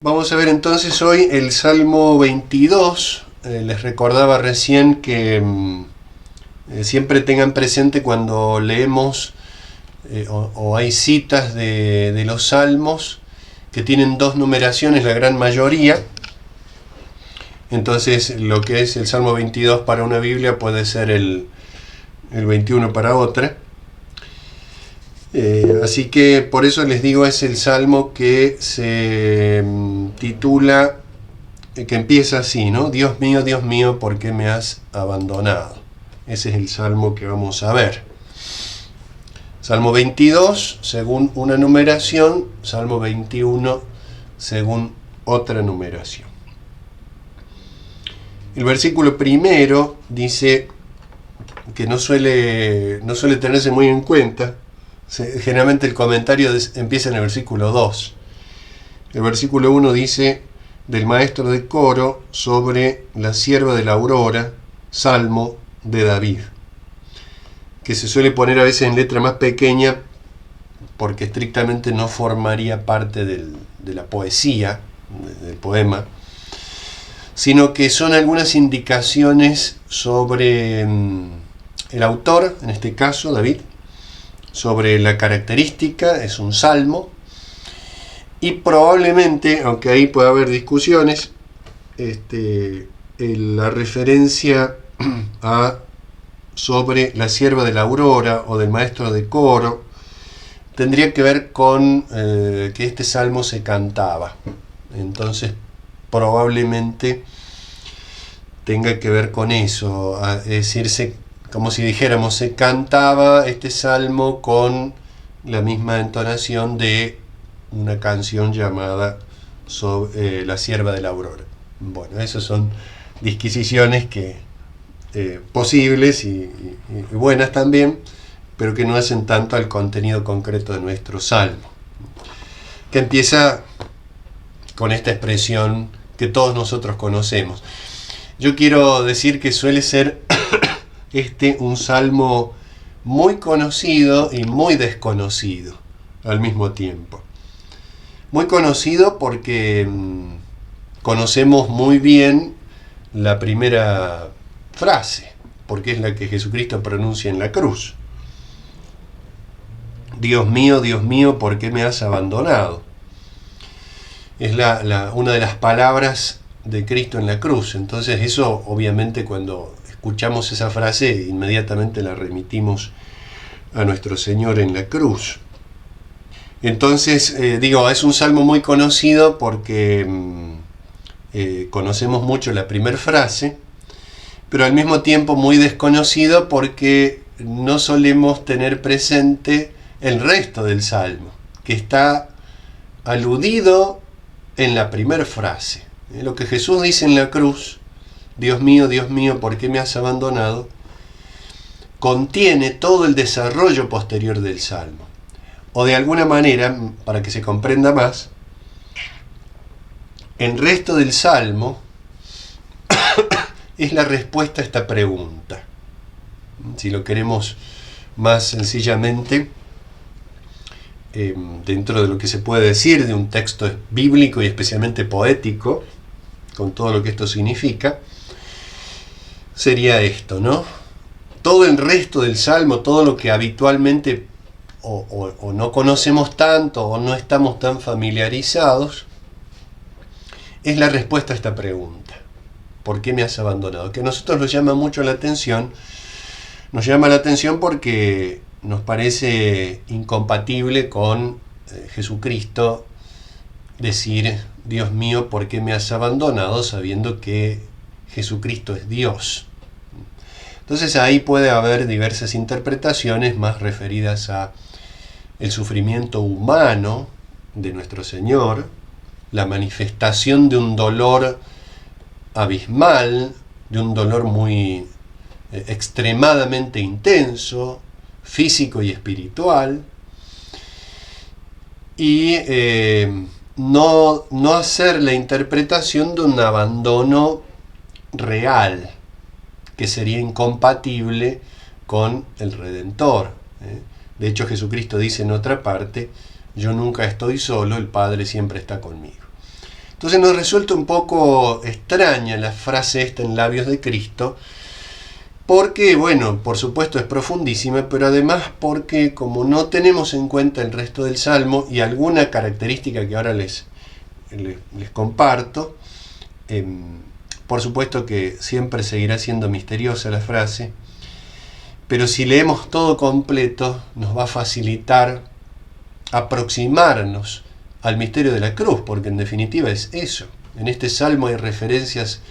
Vamos a ver entonces hoy el Salmo 22. Les recordaba recién que siempre tengan presente cuando leemos o hay citas de los salmos que tienen dos numeraciones, la gran mayoría. Entonces lo que es el Salmo 22 para una Biblia puede ser el 21 para otra. Así que por eso les digo, es el salmo que se titula, que empieza así, ¿no? Dios mío, ¿por qué me has abandonado? Ese es el salmo que vamos a ver. Salmo 22 según una numeración, Salmo 21 según otra numeración. El versículo primero dice que no suele tenerse muy en cuenta. Generalmente el comentario empieza en el versículo 2. El versículo 1 dice: del maestro de coro sobre la sierva de la aurora, salmo de David, que se suele poner a veces en letra más pequeña porque estrictamente no formaría parte de la poesía, del poema, sino que son algunas indicaciones sobre el autor, en este caso David, sobre la característica. Es un salmo, y probablemente, aunque ahí puede haber discusiones, la referencia a sobre la sierva de la aurora o del maestro de coro tendría que ver con que este salmo se cantaba. Entonces probablemente tenga que ver con eso, es decir, como si dijéramos, se cantaba este salmo con la misma entonación de una canción llamada La sierva de la aurora. Bueno, esas son disquisiciones que posibles y buenas también, pero que no hacen tanto al contenido concreto de nuestro salmo, que empieza con esta expresión que todos nosotros conocemos. Yo quiero decir que suele ser un salmo muy conocido y muy desconocido al mismo tiempo. Muy conocido porque conocemos muy bien la primera frase, porque es la que Jesucristo pronuncia en la cruz. Dios mío, ¿por qué me has abandonado? Es una de las palabras de Cristo en la cruz. Entonces eso, obviamente, cuando escuchamos esa frase, inmediatamente la remitimos a nuestro Señor en la cruz. Entonces, es un salmo muy conocido porque conocemos mucho la primera frase, pero al mismo tiempo muy desconocido porque no solemos tener presente el resto del salmo, que está aludido en la primera frase. Lo que Jesús dice en la cruz, Dios mío, ¿por qué me has abandonado?, contiene todo el desarrollo posterior del salmo. O de alguna manera, para que se comprenda más, el resto del salmo es la respuesta a esta pregunta. Si lo queremos más sencillamente, dentro de lo que se puede decir de un texto bíblico y especialmente poético, con todo lo que esto significa, sería esto, ¿no? Todo el resto del salmo, todo lo que habitualmente o no conocemos tanto o no estamos tan familiarizados, es la respuesta a esta pregunta: ¿por qué me has abandonado? Que a nosotros nos llama mucho la atención. Nos llama la atención porque nos parece incompatible con Jesucristo decir: Dios mío, ¿por qué me has abandonado?, sabiendo que Jesucristo es Dios. Entonces ahí puede haber diversas interpretaciones más referidas a el sufrimiento humano de nuestro Señor, la manifestación de un dolor abismal, de un dolor muy extremadamente intenso, físico y espiritual, y no hacer la interpretación de un abandono real, que sería incompatible con el Redentor. De hecho, Jesucristo dice en otra parte: yo nunca estoy solo, el Padre siempre está conmigo. Entonces nos resulta un poco extraña la frase esta en labios de Cristo, porque, bueno, por supuesto es profundísima, pero además porque como no tenemos en cuenta el resto del Salmo y alguna característica que ahora les comparto, por supuesto que siempre seguirá siendo misteriosa la frase, pero si leemos todo completo nos va a facilitar aproximarnos al misterio de la cruz, porque en definitiva es eso. En este Salmo hay referencias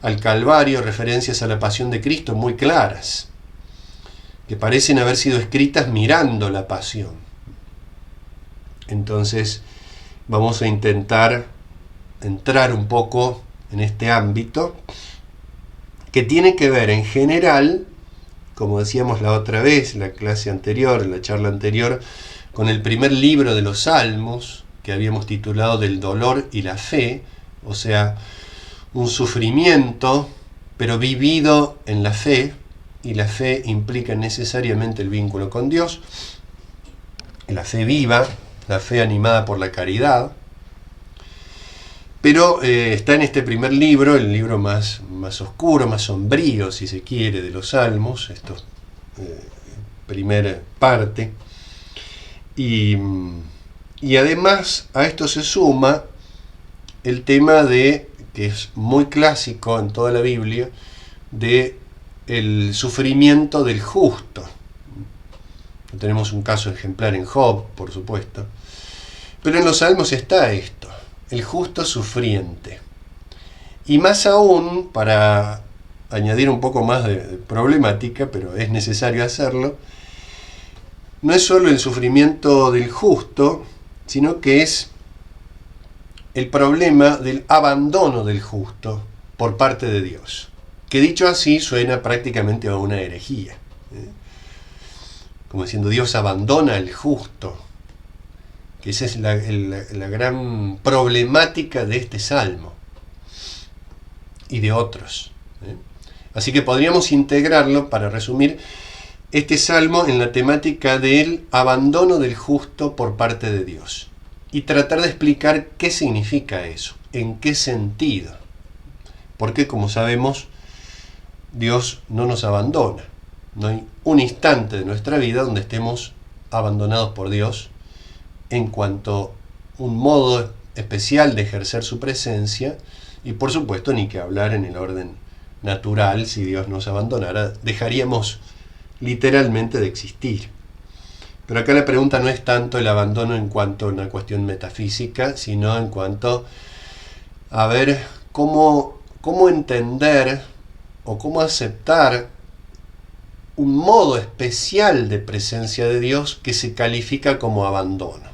al Calvario, referencias a la pasión de Cristo muy claras, que parecen haber sido escritas mirando la pasión. Entonces vamos a intentar entrar un poco en este ámbito que tiene que ver en general, como decíamos la otra vez, la clase anterior, la charla anterior, con el primer libro de los Salmos, que habíamos titulado Del dolor y la fe, o sea, un sufrimiento, pero vivido en la fe, y la fe implica necesariamente el vínculo con Dios, la fe viva, la fe animada por la caridad, pero está en este primer libro, el libro más oscuro, más sombrío, si se quiere, de los Salmos, esto primera parte, y además a esto se suma el tema de, que es muy clásico en toda la Biblia, de el sufrimiento del justo. Tenemos un caso ejemplar en Job, por supuesto, pero en los Salmos está esto, el justo sufriente. Y más aún, para añadir un poco más de problemática, pero es necesario hacerlo, no es solo el sufrimiento del justo, sino que es el problema del abandono del justo por parte de Dios, que dicho así suena prácticamente a una herejía, como diciendo Dios abandona al justo, que esa es la gran problemática de este salmo y de otros. Así que podríamos integrarlo, para resumir, este salmo en la temática del abandono del justo por parte de Dios y tratar de explicar qué significa eso, en qué sentido, porque como sabemos Dios no nos abandona, no hay un instante de nuestra vida donde estemos abandonados por Dios en cuanto a un modo especial de ejercer su presencia, y por supuesto ni que hablar en el orden natural. Si Dios nos abandonara, dejaríamos literalmente de existir. Pero acá la pregunta no es tanto el abandono en cuanto a una cuestión metafísica, sino en cuanto a ver cómo entender o cómo aceptar un modo especial de presencia de Dios que se califica como abandono.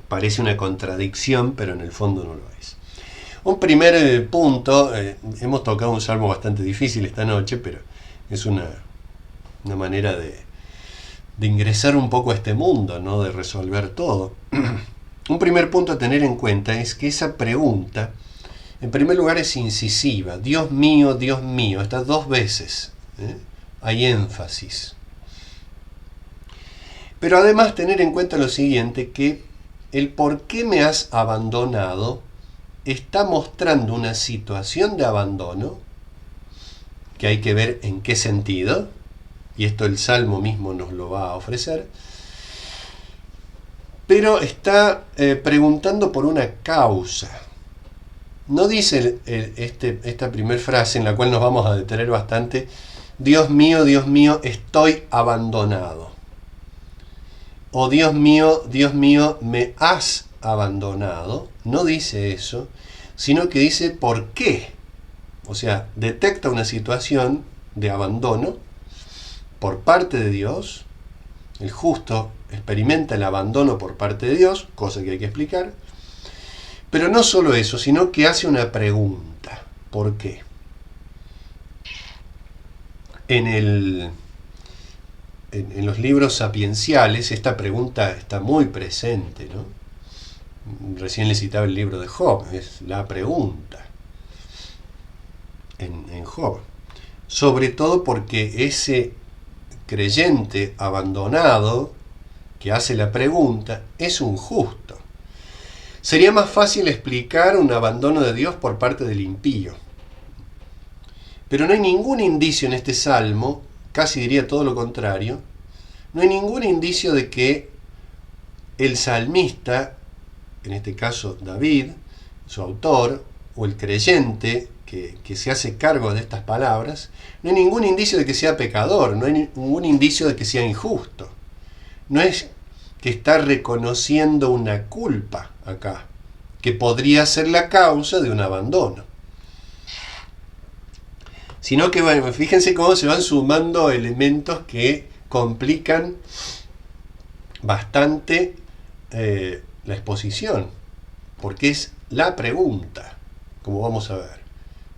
Parece una contradicción, pero en el fondo no lo es. Un primer punto, hemos tocado un salmo bastante difícil esta noche, pero es una manera de ingresar un poco a este mundo, ¿no? De resolver todo. Un primer punto a tener en cuenta es que esa pregunta, en primer lugar, es incisiva. Dios mío, está dos veces. Hay énfasis. Pero además tener en cuenta lo siguiente, que el por qué me has abandonado está mostrando una situación de abandono, que hay que ver en qué sentido, y esto el Salmo mismo nos lo va a ofrecer, pero está preguntando por una causa. No dice esta primera frase, en la cual nos vamos a detener bastante, Dios mío, estoy abandonado. O Dios mío, me has abandonado. No dice eso, sino que dice por qué. O sea, detecta una situación de abandono por parte de Dios. El justo experimenta el abandono por parte de Dios, cosa que hay que explicar. Pero no solo eso, sino que hace una pregunta. ¿Por qué? En los libros sapienciales esta pregunta está muy presente, ¿no? Recién le citaba el libro de Job, es la pregunta en Job. Sobre todo porque ese creyente abandonado que hace la pregunta es un justo. Sería más fácil explicar un abandono de Dios por parte del impío. Pero no hay ningún indicio en este salmo, casi diría todo lo contrario, no hay ningún indicio de que el salmista, en este caso David, su autor, o el creyente que se hace cargo de estas palabras, no hay ningún indicio de que sea pecador, no hay ningún indicio de que sea injusto. No es que está reconociendo una culpa acá, que podría ser la causa de un abandono. Sino que, bueno, fíjense cómo se van sumando elementos que complican bastante la exposición, porque es la pregunta, como vamos a ver.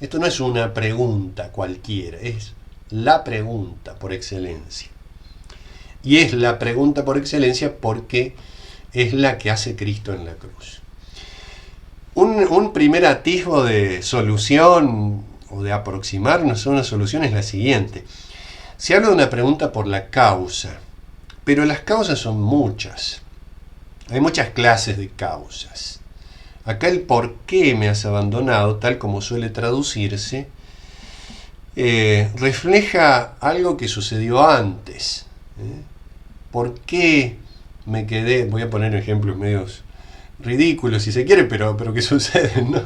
Esto no es una pregunta cualquiera, es la pregunta por excelencia. Y es la pregunta por excelencia porque es la que hace Cristo en la cruz. Un primer atisbo de solución o de aproximarnos a una solución es la siguiente. Se habla de una pregunta por la causa, pero las causas son muchas. Hay muchas clases de causas. Acá el por qué me has abandonado, tal como suele traducirse, refleja algo que sucedió antes. ¿Por qué me quedé? Voy a poner ejemplos medios ridículos si se quiere, pero que suceden, ¿no?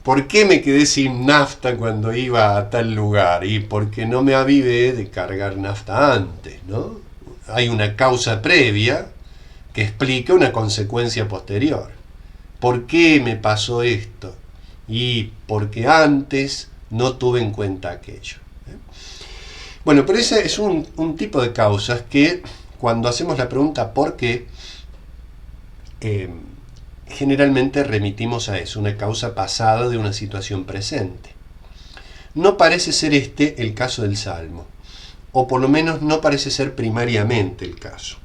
¿Por qué me quedé sin nafta cuando iba a tal lugar? Y porque no me avivé de cargar nafta antes, ¿no? Hay una causa previa que explica una consecuencia posterior. ¿Por qué me pasó esto? Y porque antes no tuve en cuenta aquello. Bueno, pero ese es un tipo de causas que cuando hacemos la pregunta ¿por qué? Generalmente remitimos a eso, una causa pasada de una situación presente. No parece ser este el caso del Salmo, o por lo menos no parece ser primariamente el caso.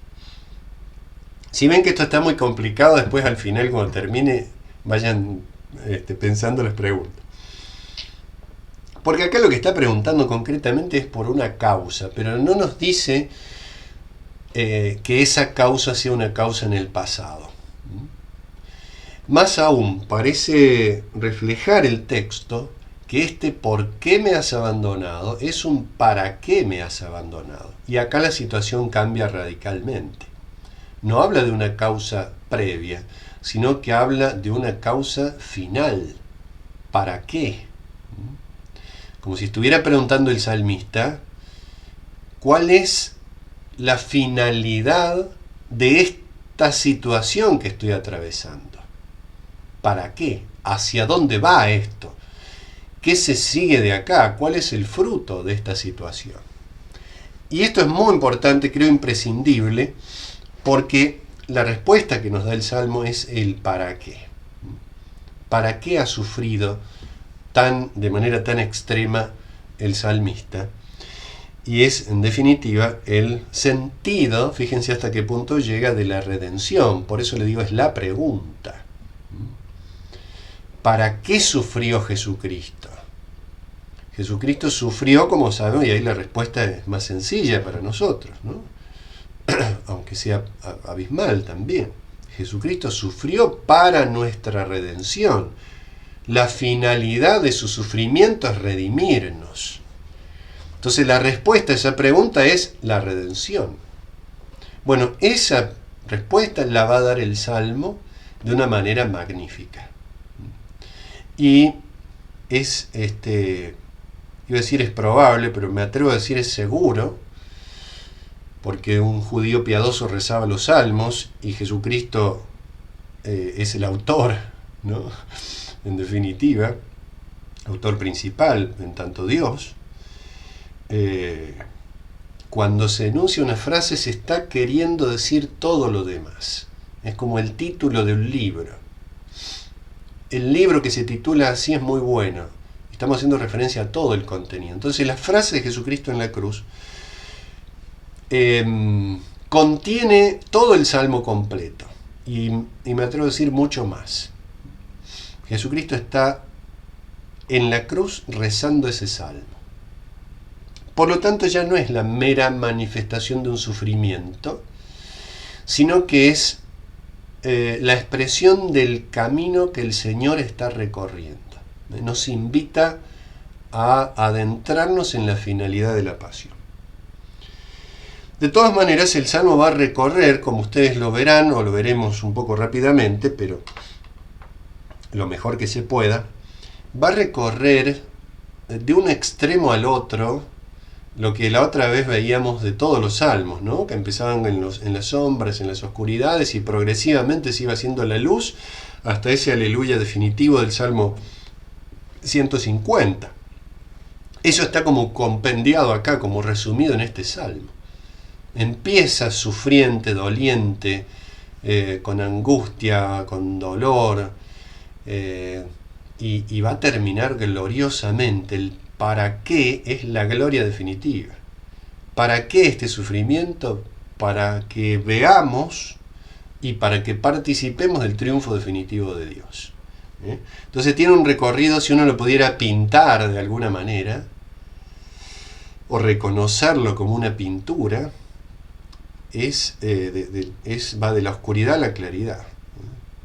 Si ven que esto está muy complicado, después al final cuando termine vayan pensando las preguntas. Porque acá lo que está preguntando concretamente es por una causa, pero no nos dice que esa causa sea una causa en el pasado. Más aún, parece reflejar el texto que este por qué me has abandonado es un para qué me has abandonado. Y acá la situación cambia radicalmente. No habla de una causa previa, sino que habla de una causa final. ¿Para qué? Como si estuviera preguntando el salmista, ¿cuál es la finalidad de esta situación que estoy atravesando? ¿Para qué? ¿Hacia dónde va esto? ¿Qué se sigue de acá? ¿Cuál es el fruto de esta situación? Y esto es muy importante, creo imprescindible, porque la respuesta que nos da el Salmo es el para qué. ¿Para qué ha sufrido de manera tan extrema el salmista? Y es, en definitiva, el sentido, fíjense hasta qué punto llega, de la redención. Por eso le digo, es la pregunta. ¿Para qué sufrió Jesucristo? Jesucristo sufrió, como sabemos, y ahí la respuesta es más sencilla para nosotros, ¿no? Aunque sea abismal también. Jesucristo sufrió para nuestra redención. La finalidad de su sufrimiento es redimirnos. Entonces la respuesta a esa pregunta es la redención. Bueno, esa respuesta la va a dar el Salmo de una manera magnífica. Y es, iba a decir es probable, pero me atrevo a decir es seguro, porque un judío piadoso rezaba los salmos y Jesucristo es el autor, ¿no? En definitiva, autor principal, en tanto Dios. Cuando se enuncia una frase se está queriendo decir todo lo demás. Es como el título de un libro. El libro que se titula así es muy bueno. Estamos haciendo referencia a todo el contenido. Entonces la frase de Jesucristo en la cruz contiene todo el salmo completo. Y me atrevo a decir mucho más. Jesucristo está en la cruz rezando ese salmo. Por lo tanto, ya no es la mera manifestación de un sufrimiento, sino que es la expresión del camino que el Señor está recorriendo. Nos invita a adentrarnos en la finalidad de la pasión. De todas maneras, el Salmo va a recorrer, como ustedes lo verán, o lo veremos un poco rápidamente, pero lo mejor que se pueda, va a recorrer de un extremo al otro lo que la otra vez veíamos de todos los salmos, ¿no? Que empezaban en las sombras, en las oscuridades, y progresivamente se iba haciendo la luz hasta ese aleluya definitivo del Salmo 150. Eso está como compendiado acá, como resumido en este salmo. Empieza sufriente, doliente, con angustia, con dolor, y va a terminar gloriosamente. El para qué es la gloria definitiva. ¿Para qué este sufrimiento? Para que veamos y para que participemos del triunfo definitivo de Dios. Entonces tiene un recorrido, si uno lo pudiera pintar de alguna manera, o reconocerlo como una pintura, va de la oscuridad a la claridad.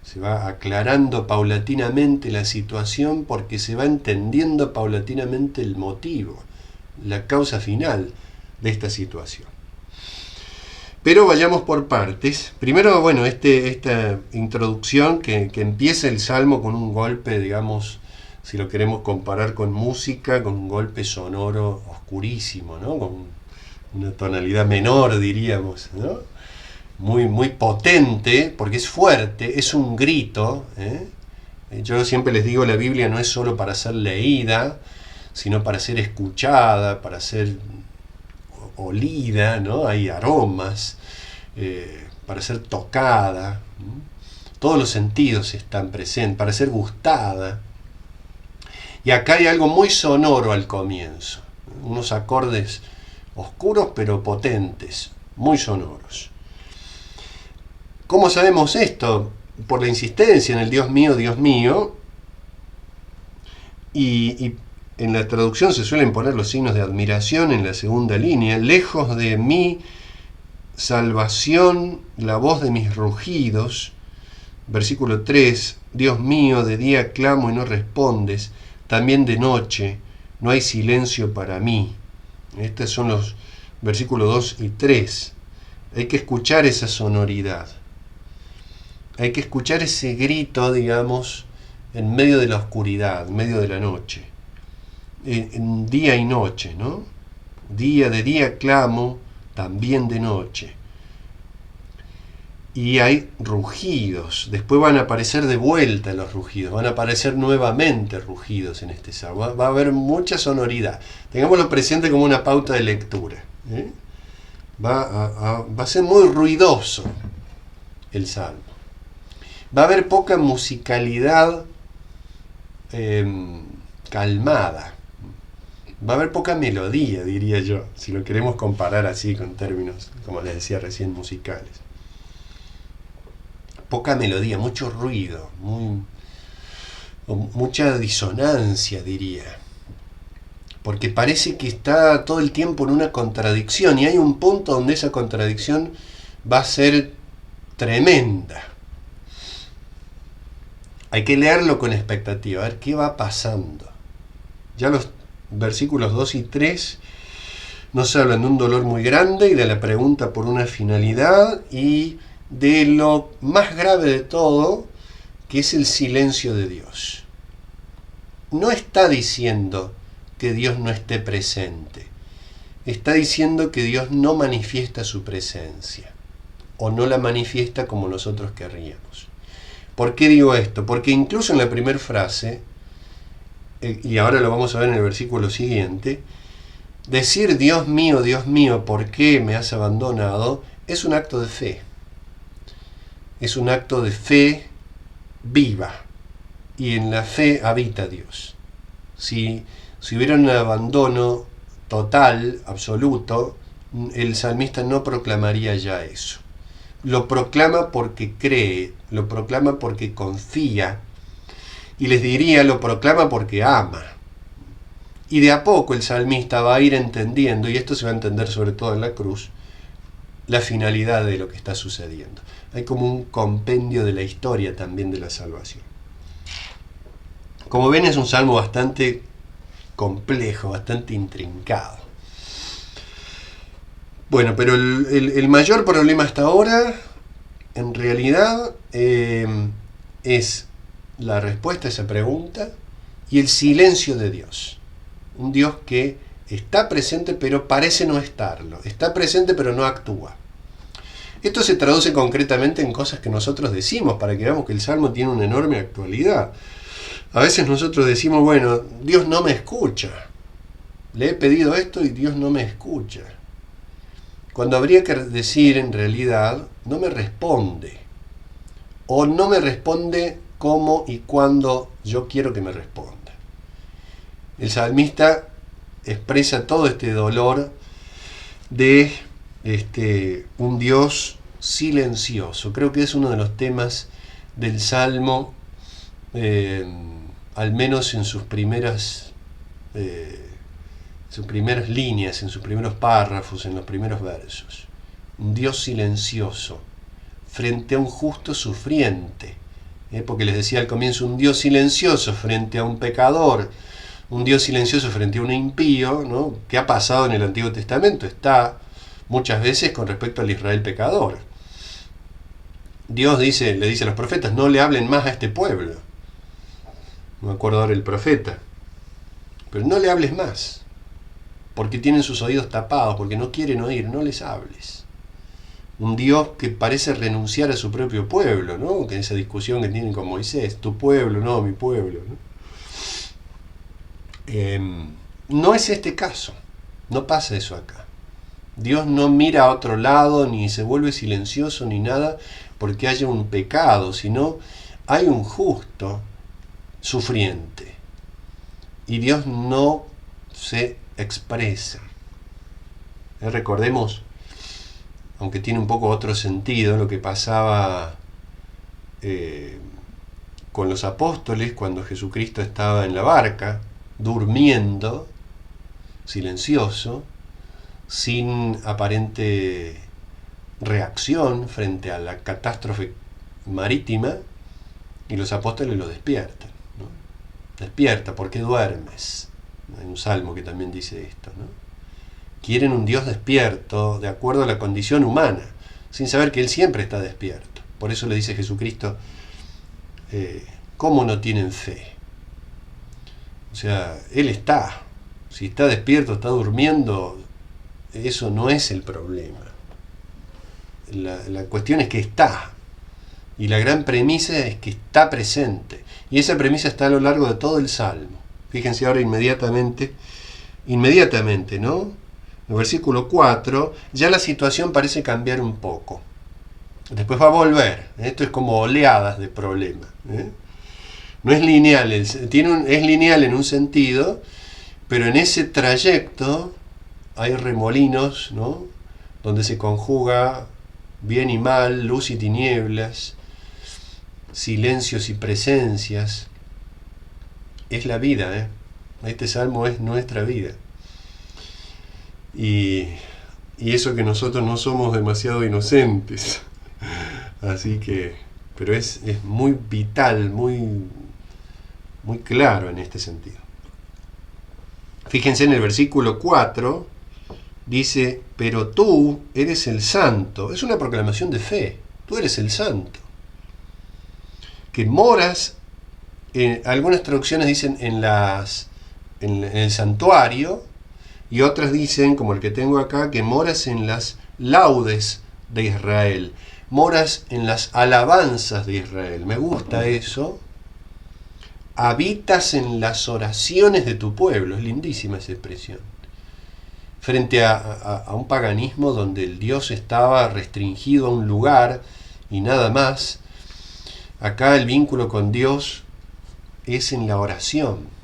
Se va aclarando paulatinamente la situación porque se va entendiendo paulatinamente el motivo, la causa final de esta situación. Pero vayamos por partes. Primero, bueno, esta introducción que empieza el Salmo con un golpe, digamos, si lo queremos comparar con música, con un golpe sonoro oscurísimo, ¿no? Con una tonalidad menor, diríamos, ¿no? Muy, muy potente, porque es fuerte, es un grito. Yo siempre les digo, la Biblia no es solo para ser leída, sino para ser escuchada, para ser olida, ¿no? Hay aromas, para ser tocada. Todos los sentidos están presentes, para ser gustada. Y acá hay algo muy sonoro al comienzo, unos acordes oscuros pero potentes, muy sonoros. ¿Cómo sabemos esto? Por la insistencia en el Dios mío, y en la traducción se suelen poner los signos de admiración en la segunda línea. Lejos de mí, salvación, la voz de mis rugidos. Versículo 3, Dios mío, de día clamo y no respondes, también de noche, no hay silencio para mí. Estos son los versículos 2 y 3. Hay que escuchar esa sonoridad. Hay que escuchar ese grito, digamos, en medio de la oscuridad, en medio de la noche. En día y noche, ¿no? De día clamo, también de noche. Y hay rugidos. Después van a aparecer de vuelta los rugidos. Van a aparecer nuevamente rugidos en este salmo. Va a haber mucha sonoridad. Tengámoslo presente como una pauta de lectura. Va a ser muy ruidoso el salmo. Va a haber poca musicalidad calmada. Va a haber poca melodía, diría yo, si lo queremos comparar así con términos, como les decía recién, musicales. Poca melodía, mucho ruido, mucha disonancia, diría. Porque parece que está todo el tiempo en una contradicción, y hay un punto donde esa contradicción va a ser tremenda. Hay que leerlo con expectativa, a ver qué va pasando. Ya los versículos 2 y 3 nos hablan de un dolor muy grande y de la pregunta por una finalidad, y de lo más grave de todo, que es el silencio de Dios. No está diciendo que Dios no esté presente. Está diciendo que Dios no manifiesta su presencia, o no la manifiesta como nosotros querríamos. ¿Por qué digo esto? Porque incluso en la primera frase, y ahora lo vamos a ver en el versículo siguiente, decir Dios mío, ¿por qué me has abandonado? Es un acto de fe. Es un acto de fe viva. Y en la fe habita Dios. Si hubiera un abandono total, absoluto, el salmista no proclamaría ya eso. Lo proclama porque cree, lo proclama porque confía, y les diría, lo proclama porque ama. Y de a poco el salmista va a ir entendiendo, y esto se va a entender sobre todo en la cruz, la finalidad de lo que está sucediendo. Hay como un compendio de la historia también de la salvación. Como ven, es un salmo bastante complejo, bastante intrincado. Bueno, pero el mayor problema hasta ahora, en realidad, es la respuesta a esa pregunta y el silencio de Dios. Un Dios que está presente pero parece no estarlo. Está presente pero no actúa. Esto se traduce concretamente en cosas que nosotros decimos para que veamos que el Salmo tiene una enorme actualidad. A veces nosotros decimos, bueno, Dios no me escucha. Le he pedido esto y Dios no me escucha. Cuando habría que decir en realidad, no me responde. O no me responde cómo y cuándo yo quiero que me responda. El salmista expresa todo este dolor de un Dios silencioso. Creo que es uno de los temas del Salmo, al menos en sus primeras líneas, en sus primeros párrafos, en los primeros versos. Un Dios silencioso frente a un justo sufriente. Porque les decía al comienzo, un Dios silencioso frente a un pecador, un Dios silencioso frente a un impío, ¿no? ¿Qué ha pasado en el Antiguo Testamento? Está muchas veces con respecto al Israel pecador. Dios le dice a los profetas, no le hablen más a este pueblo. No me acuerdo ahora el profeta. Pero no le hables más, porque tienen sus oídos tapados, porque no quieren oír, no les hables. Un Dios que parece renunciar a su propio pueblo, ¿no? Que esa discusión que tienen con Moisés, tu pueblo, no, mi pueblo, ¿no? No es este caso, no pasa eso acá. Dios no mira a otro lado, ni se vuelve silencioso, ni nada, porque haya un pecado, sino hay un justo sufriente. Y Dios no se expresa. Recordemos, aunque tiene un poco otro sentido, lo que pasaba con los apóstoles cuando Jesucristo estaba en la barca, durmiendo, silencioso, sin aparente reacción frente a la catástrofe marítima, y los apóstoles lo despiertan, ¿no? Despierta, ¿por qué duermes? Hay un salmo que también dice esto, ¿no? Quieren un Dios despierto de acuerdo a la condición humana, sin saber que Él siempre está despierto. Por eso le dice Jesucristo, ¿cómo no tienen fe? O sea, Él está. Si está despierto, está durmiendo, eso no es el problema. La cuestión es que está. Y la gran premisa es que está presente. Y esa premisa está a lo largo de todo el Salmo. Fíjense ahora inmediatamente, ¿no? En el versículo 4, ya la situación parece cambiar un poco. Después va a volver. Esto es como oleadas de problema. No es lineal, es lineal en un sentido, pero en ese trayecto hay remolinos, ¿no? Donde se conjuga bien y mal, luz y tinieblas, silencios y presencias. Es la vida, Este salmo es nuestra vida. Y eso que nosotros no somos demasiado inocentes. Así que, pero es muy vital, muy claro en este sentido. Fíjense en el versículo 4, dice, pero tú eres el santo. Es una proclamación de fe. Tú eres el santo. Que moras, algunas traducciones dicen en el santuario, y otras dicen, como el que tengo acá, que moras en las laudes de Israel. Moras en las alabanzas de Israel. Me gusta eso. Habitas en las oraciones de tu pueblo. Es lindísima esa expresión. Frente a un paganismo donde el Dios estaba restringido a un lugar y nada más, acá el vínculo con Dios es en la oración.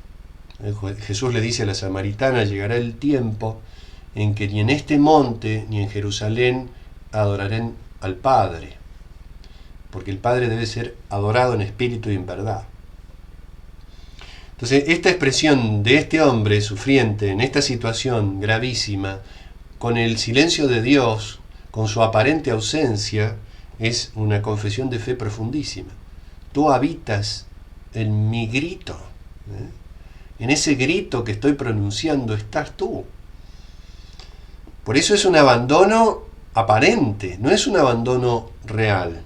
Jesús le dice a la samaritana, llegará el tiempo en que ni en este monte ni en Jerusalén adorarán al Padre, porque el Padre debe ser adorado en espíritu y en verdad. Entonces, esta expresión de este hombre sufriente en esta situación gravísima, con el silencio de Dios, con su aparente ausencia, es una confesión de fe profundísima. Tú habitas en mi grito, en ese grito que estoy pronunciando estás tú. Por eso es un abandono aparente, no es un abandono real,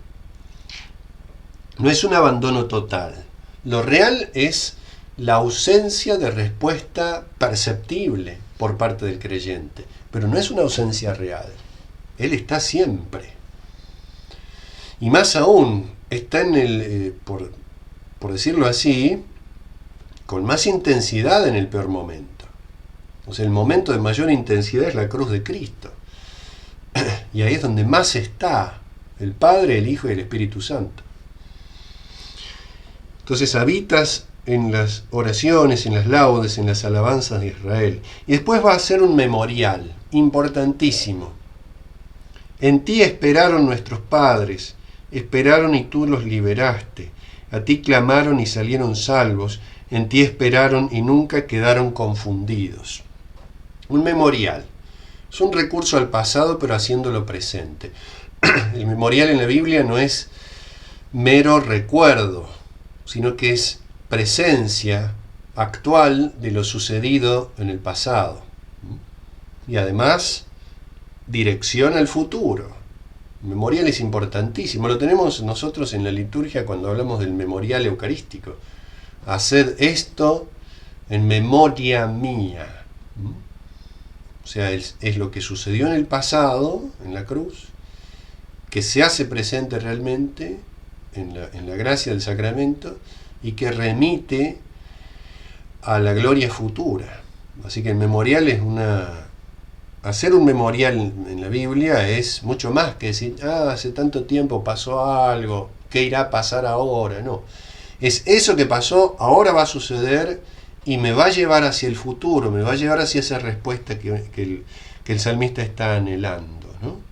no es un abandono total. Lo real es la ausencia de respuesta perceptible por parte del creyente, pero no es una ausencia real. Él está siempre. Y más aún, está en el, por decirlo así, con más intensidad en el peor momento. O sea, el momento de mayor intensidad es la cruz de Cristo. Y ahí es donde más está el Padre, el Hijo y el Espíritu Santo. Entonces habitas en las oraciones, en las laudes, en las alabanzas de Israel. Y después va a ser un memorial importantísimo. En ti esperaron nuestros padres, esperaron y tú los liberaste. A ti clamaron y salieron salvos. En ti esperaron y nunca quedaron confundidos. Un memorial. Es un recurso al pasado, pero haciéndolo presente. El memorial en la Biblia no es mero recuerdo, sino que es presencia actual de lo sucedido en el pasado. Y además, dirección al futuro. El memorial es importantísimo. Lo tenemos nosotros en la liturgia cuando hablamos del memorial eucarístico. Haced esto en memoria mía. O sea, es lo que sucedió en el pasado, en la cruz, que se hace presente realmente en la gracia del sacramento y que remite a la gloria futura. Así que el memorial es hacer un memorial en la Biblia es mucho más que decir, hace tanto tiempo pasó algo, ¿qué irá a pasar ahora? No, es eso que pasó, ahora va a suceder y me va a llevar hacia el futuro, me va a llevar hacia esa respuesta que el salmista está anhelando, ¿no?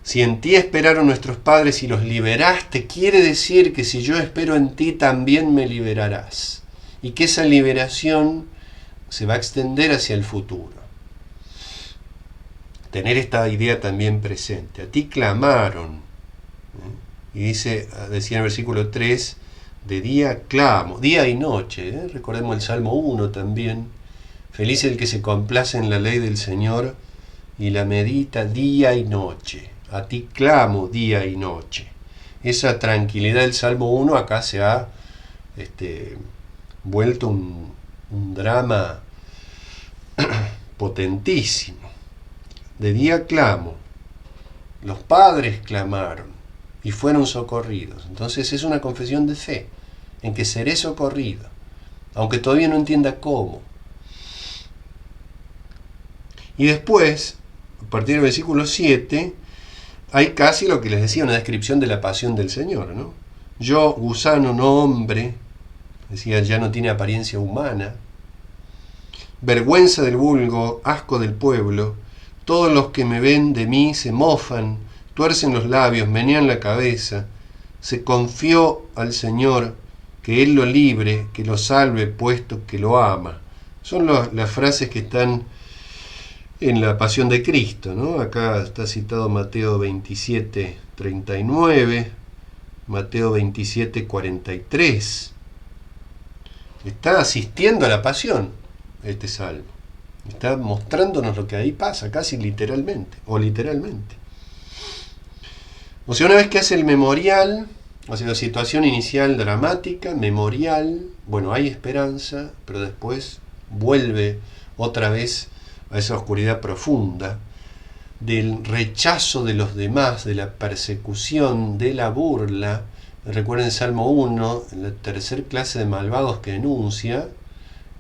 Si en ti esperaron nuestros padres y los liberaste, quiere decir que si yo espero en ti, también me liberarás. Y que esa liberación se va a extender hacia el futuro. Tener esta idea también presente. A ti clamaron. Y decía en el versículo 3, de día clamo, día y noche. Recordemos el Salmo 1 también. Feliz el que se complace en la ley del Señor y la medita día y noche. A ti clamo día y noche. Esa tranquilidad del Salmo 1 acá se ha vuelto un drama potentísimo. De día clamo, los padres clamaron y fueron socorridos. Entonces es una confesión de fe, en que seré socorrido, aunque todavía no entienda cómo. Y después, a partir del versículo 7, hay casi lo que les decía, una descripción de la pasión del Señor, ¿no? Yo, gusano, no hombre, decía, ya no tiene apariencia humana, vergüenza del vulgo, asco del pueblo, todos los que me ven de mí se mofan, tuercen los labios, menean la cabeza, se confió al Señor, que Él lo libre, que lo salve, puesto que lo ama. Son las frases que están en la Pasión de Cristo, ¿no? Acá está citado Mateo 27, 39, Mateo 27, 43. Está asistiendo a la pasión este salmo. Está mostrándonos lo que ahí pasa, casi literalmente, o literalmente. O sea, una vez que hace el memorial, o sea, la situación inicial dramática, memorial, bueno, hay esperanza, pero después vuelve otra vez a esa oscuridad profunda del rechazo de los demás, de la persecución, de la burla. Recuerden Salmo 1, en la tercera clase de malvados que enuncia,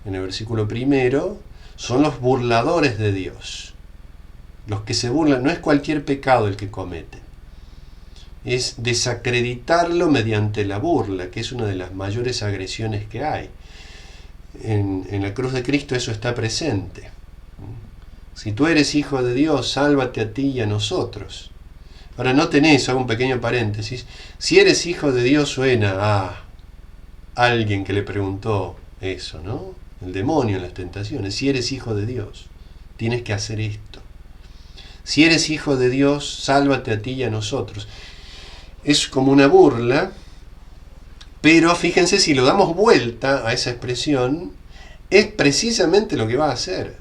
en el versículo 1, son los burladores de Dios. Los que se burlan, no es cualquier pecado el que cometen, es desacreditarlo mediante la burla, que es una de las mayores agresiones que hay. En la cruz de Cristo eso está presente. Si tú eres hijo de Dios, sálvate a ti y a nosotros. Ahora noten eso, hago un pequeño paréntesis. Si eres hijo de Dios suena a alguien que le preguntó eso, ¿no? El demonio en las tentaciones. Si eres hijo de Dios, tienes que hacer esto. Si eres hijo de Dios, sálvate a ti y a nosotros. Es como una burla, pero fíjense, si lo damos vuelta a esa expresión, es precisamente lo que va a hacer.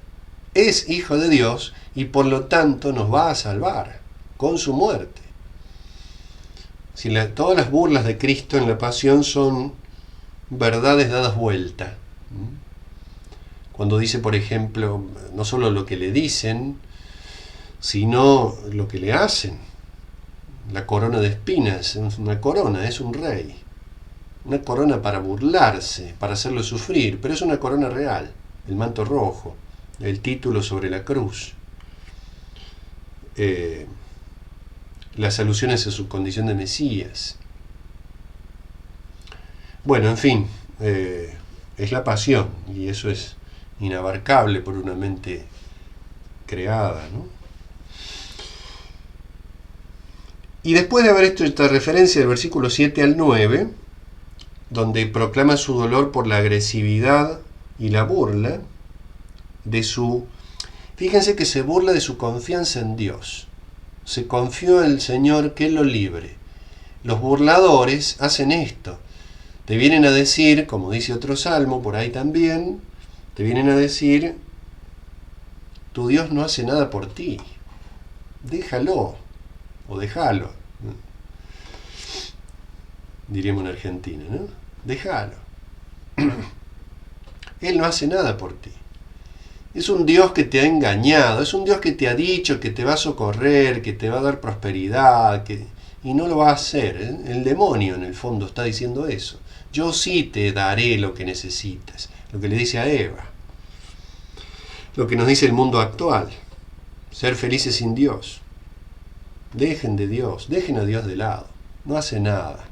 Es hijo de Dios y por lo tanto nos va a salvar con su muerte. Si todas las burlas de Cristo en la pasión son verdades dadas vuelta. Cuando dice, por ejemplo, no solo lo que le dicen, sino lo que le hacen. La corona de espinas, es una corona, es un rey. Una corona para burlarse, para hacerlo sufrir, pero es una corona real. El manto rojo, el título sobre la cruz, las alusiones a su condición de Mesías. Bueno, en fin, es la pasión, y eso es inabarcable por una mente creada, ¿no? Y después de haber hecho esta referencia del versículo 7 al 9, donde proclama su dolor por la agresividad y la burla de su... Fíjense que se burla de su confianza en Dios. Se confió en el Señor que Él lo libre. Los burladores hacen esto. Te vienen a decir, como dice otro salmo por ahí también, te vienen a decir, tu Dios no hace nada por ti. Déjalo, o déjalo. Diríamos en Argentina, ¿no? Déjalo. Él no hace nada por ti. Es un Dios que te ha engañado, es un Dios que te ha dicho que te va a socorrer, que te va a dar prosperidad, y no lo va a hacer. El demonio en el fondo está diciendo eso. Yo sí te daré lo que necesitas. Lo que le dice a Eva. Lo que nos dice el mundo actual. Ser felices sin Dios. Dejen de Dios, dejen a Dios de lado. No hace nada.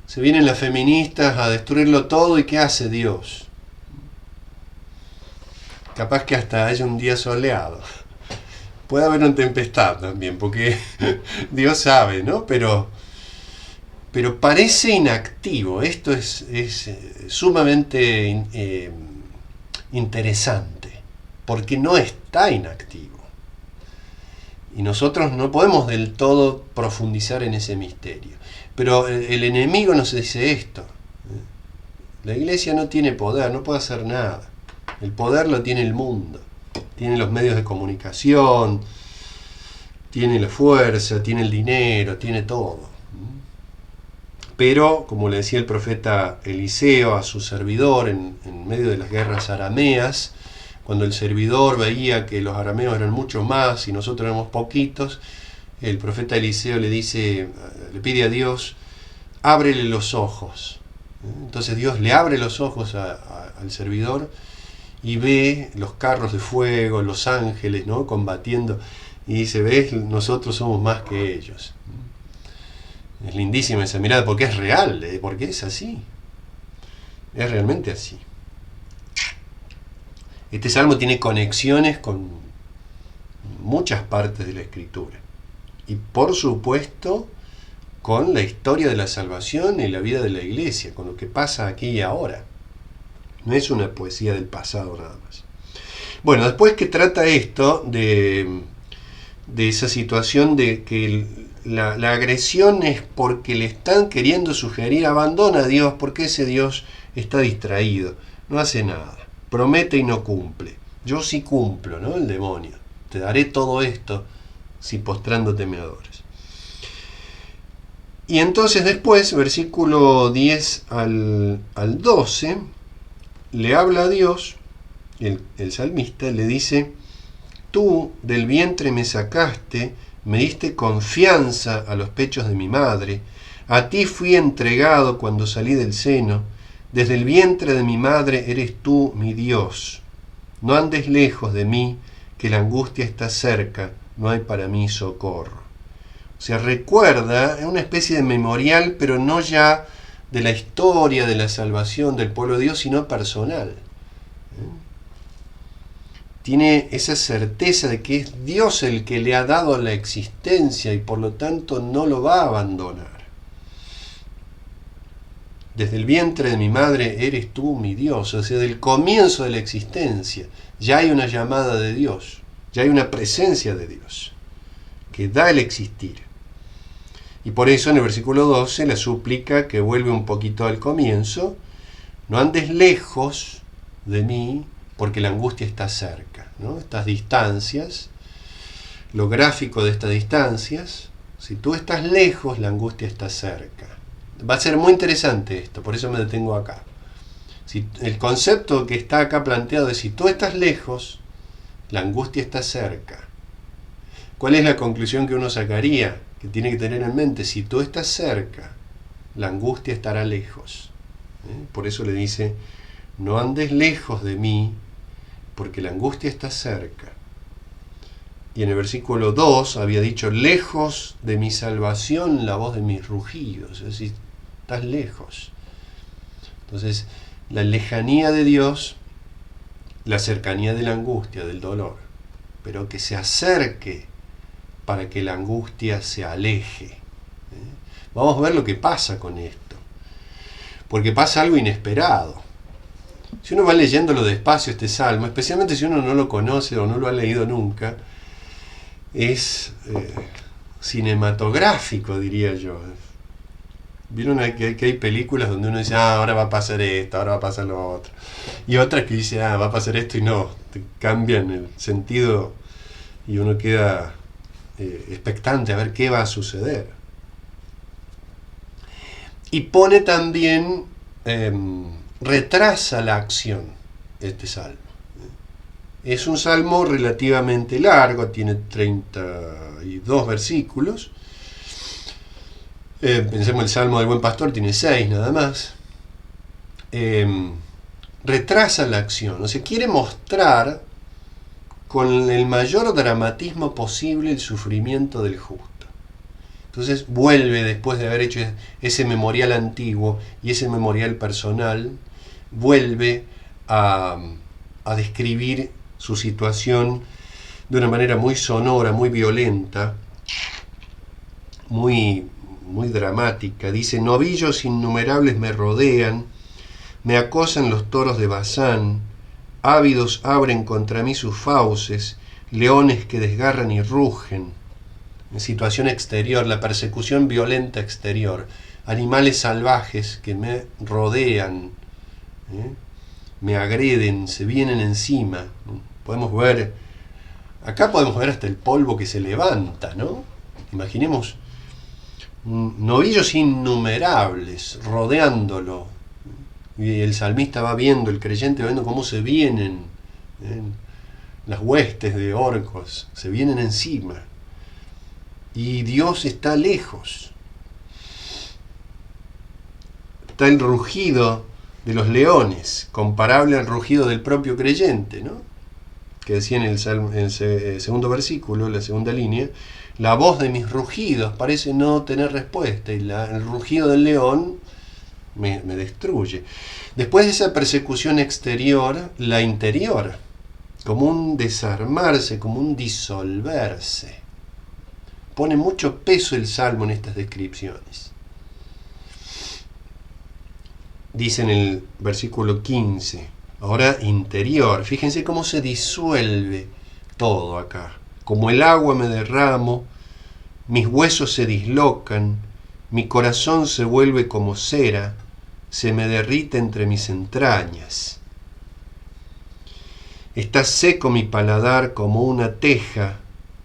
Se vienen las feministas a destruirlo todo, y ¿qué hace Dios? Capaz que hasta haya un día soleado. Puede haber una tempestad también, porque Dios sabe, ¿no? Pero parece inactivo. Esto es sumamente interesante, porque no está inactivo. Y nosotros no podemos del todo profundizar en ese misterio. Pero el enemigo nos dice esto. La iglesia no tiene poder, no puede hacer nada. El poder lo tiene el mundo. Tiene los medios de comunicación, tiene la fuerza, tiene el dinero, tiene todo. Pero, como le decía el profeta Eliseo a su servidor en medio de las guerras arameas, cuando el servidor veía que los arameos eran mucho más y nosotros éramos poquitos, el profeta Eliseo le pide a Dios, ábrele los ojos. Entonces Dios le abre los ojos al servidor y ve los carros de fuego, los ángeles, ¿no?, combatiendo, y dice, ves, nosotros somos más que ellos. Es lindísima esa mirada, porque es real, porque es así. Es realmente así. Este salmo tiene conexiones con muchas partes de la Escritura. Y por supuesto, con la historia de la salvación y la vida de la iglesia, con lo que pasa aquí y ahora. No es una poesía del pasado nada más. Bueno, después que trata esto de esa situación de que la agresión es porque le están queriendo sugerir abandona a Dios, porque ese Dios está distraído, no hace nada, promete y no cumple. Yo sí cumplo, ¿no? El demonio. Te daré todo esto si postrándote me adores. Y entonces después, versículo 10 al 12, le habla a Dios, el salmista le dice, tú del vientre me sacaste, me diste confianza a los pechos de mi madre, a ti fui entregado cuando salí del seno, desde el vientre de mi madre eres tú mi Dios. No andes lejos de mí, que la angustia está cerca, no hay para mí socorro. O sea, recuerda, es una especie de memorial, pero no ya de la historia de la salvación del pueblo de Dios, sino personal. Tiene esa certeza de que es Dios el que le ha dado la existencia y por lo tanto no lo va a abandonar. Desde el vientre de mi madre eres tú mi Dios. O sea, del comienzo de la existencia ya hay una llamada de Dios, ya hay una presencia de Dios que da el existir. Y por eso en el versículo 12 la súplica que vuelve un poquito al comienzo: no andes lejos de mí porque la angustia está cerca, ¿no? Estas distancias, lo gráfico de estas distancias, si tú estás lejos, la angustia está cerca. Va a ser muy interesante esto, por eso me detengo acá. Si el concepto que está acá planteado es: si tú estás lejos, la angustia está cerca. ¿Cuál es la conclusión que uno sacaría? Que tiene que tener en mente: si tú estás cerca, la angustia estará lejos. Por eso le dice: no andes lejos de mí, porque la angustia está cerca. Y en el versículo 2 había dicho: lejos de mi salvación la voz de mis rugidos. Es decir, estás lejos. Entonces, la lejanía de Dios, la cercanía de la angustia, del dolor, pero que se acerque para que la angustia se aleje. Vamos a ver lo que pasa con esto, porque pasa algo inesperado. Si uno va leyéndolo despacio este salmo, especialmente si uno no lo conoce o no lo ha leído nunca, es cinematográfico, diría yo. Vieron que hay películas donde uno dice: ahora va a pasar esto, ahora va a pasar lo otro, y otras que dice: va a pasar esto, y no, te cambian el sentido y uno queda expectante a ver qué va a suceder. Y pone también, retrasa la acción este salmo. Es un salmo relativamente largo, tiene 32 versículos. Pensemos, el Salmo del Buen Pastor tiene 6 nada más. Retrasa la acción, o sea, quiere mostrar con el mayor dramatismo posible el sufrimiento del justo. Entonces vuelve, después de haber hecho ese memorial antiguo y ese memorial personal, vuelve a describir su situación de una manera muy sonora, muy violenta, muy dramática. Dice: novillos innumerables me rodean, me acosan los toros de Basán, ávidos abren contra mí sus fauces, leones que desgarran y rugen. En situación exterior, la persecución violenta exterior, animales salvajes que me rodean, me agreden, se vienen encima. Acá podemos ver hasta el polvo que se levanta, ¿no? Imaginemos novillos innumerables rodeándolo, y el salmista va viendo, el creyente va viendo cómo se vienen las huestes de orcos, se vienen encima, y Dios está lejos. Está el rugido de los leones, comparable al rugido del propio creyente, ¿no? Que decía en el segundo versículo, la segunda línea: la voz de mis rugidos parece no tener respuesta, y el rugido del león me destruye. Después de esa persecución exterior, la interior, como un desarmarse, como un disolverse. Pone mucho peso el Salmo en estas descripciones. Dice en el versículo 15, ahora interior, fíjense cómo se disuelve todo acá. Como el agua me derramo, mis huesos se dislocan, mi corazón se vuelve como cera, se me derrite entre mis entrañas. Está seco mi paladar como una teja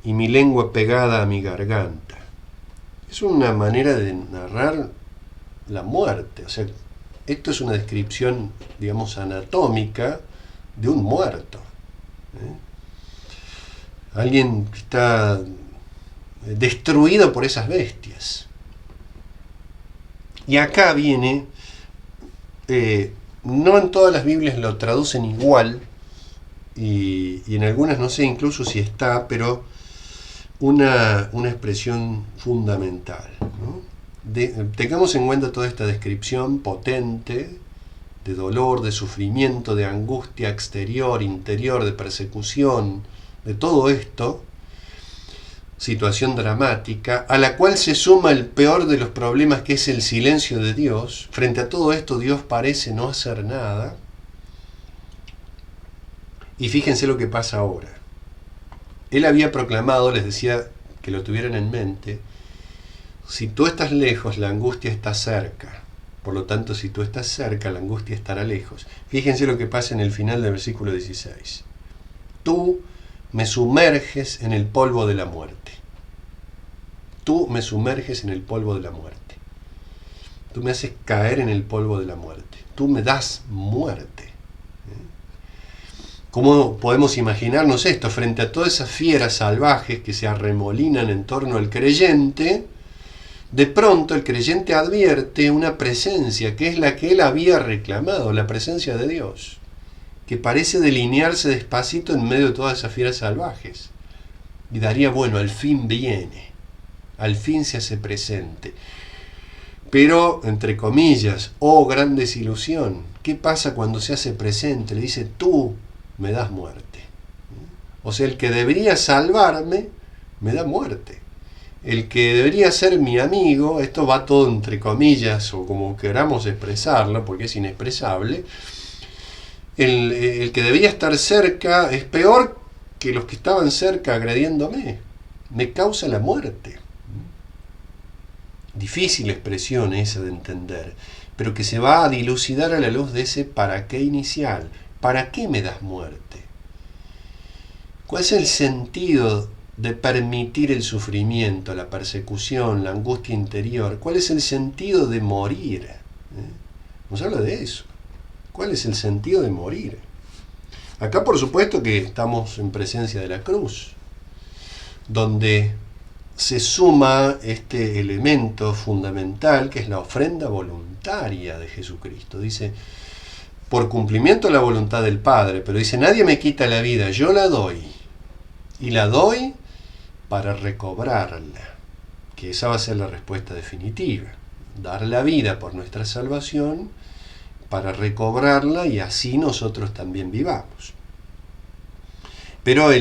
y mi lengua pegada a mi garganta. Es una manera de narrar la muerte. O sea, esto es una descripción, digamos, anatómica de un muerto. Alguien que está destruido por esas bestias. Y acá viene, no en todas las Biblias lo traducen igual, y en algunas no sé incluso si está, pero una expresión fundamental, ¿no? Tengamos en cuenta toda esta descripción potente de dolor, de sufrimiento, de angustia exterior, interior, de persecución, de todo esto. situación dramática, a la cual se suma el peor de los problemas, que es el silencio de Dios. Frente a todo esto, Dios parece no hacer nada. Y fíjense lo que pasa ahora. Él había proclamado, les decía que lo tuvieran en mente, si tú estás lejos, la angustia está cerca. Por lo tanto, si tú estás cerca, la angustia estará lejos. Fíjense lo que pasa en el final del versículo 16. Tú me sumerges en el polvo de la muerte. Tú me sumerges en el polvo de la muerte. Tú me haces caer en el polvo de la muerte. Tú me das muerte. ¿Cómo podemos imaginarnos esto? Frente a todas esas fieras salvajes que se arremolinan en torno al creyente, de pronto el creyente advierte una presencia que es la que él había reclamado, la presencia de Dios, que parece delinearse despacito en medio de todas esas fieras salvajes. Y daría, bueno, al fin viene, al fin se hace presente. Pero, entre comillas, oh gran desilusión, ¿qué pasa cuando se hace presente? Le dice, tú me das muerte. O sea, el que debería salvarme, me da muerte. El que debería ser mi amigo, esto va todo entre comillas, o como queramos expresarlo, porque es inexpresable, el que debería estar cerca es peor que los que estaban cerca agrediéndome. Me causa la muerte. Difícil expresión esa de entender, pero que se va a dilucidar a la luz de ese para qué inicial. ¿Para qué me das muerte? ¿Cuál es el sentido de permitir el sufrimiento, la persecución, la angustia interior? ¿Cuál es el sentido de morir? Nos habla de eso. ¿Cuál es el sentido de morir? Acá, por supuesto, que estamos en presencia de la cruz, donde se suma este elemento fundamental que es la ofrenda voluntaria de Jesucristo. Dice, por cumplimiento de la voluntad del Padre, pero dice, nadie me quita la vida, yo la doy. Y la doy para recobrarla, que esa va a ser la respuesta definitiva. Dar la vida por nuestra salvación para recobrarla y así nosotros también vivamos. Pero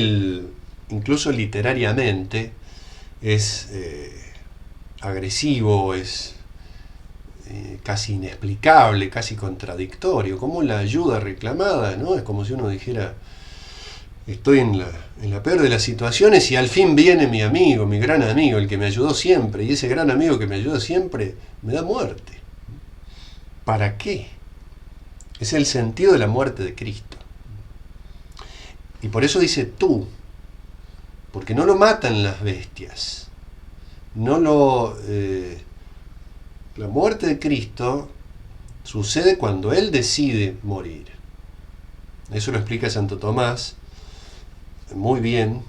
incluso literariamente es agresivo, es casi inexplicable, casi contradictorio. Como la ayuda reclamada, ¿no? Es como si uno dijera, estoy en la peor de las situaciones y al fin viene mi amigo, mi gran amigo, el que me ayudó siempre, y ese gran amigo que me ayuda siempre me da muerte. ¿Para qué? Es el sentido de la muerte de Cristo. Y por eso dice tú, porque no lo matan las bestias. La muerte de Cristo sucede cuando Él decide morir. Eso lo explica Santo Tomás muy bien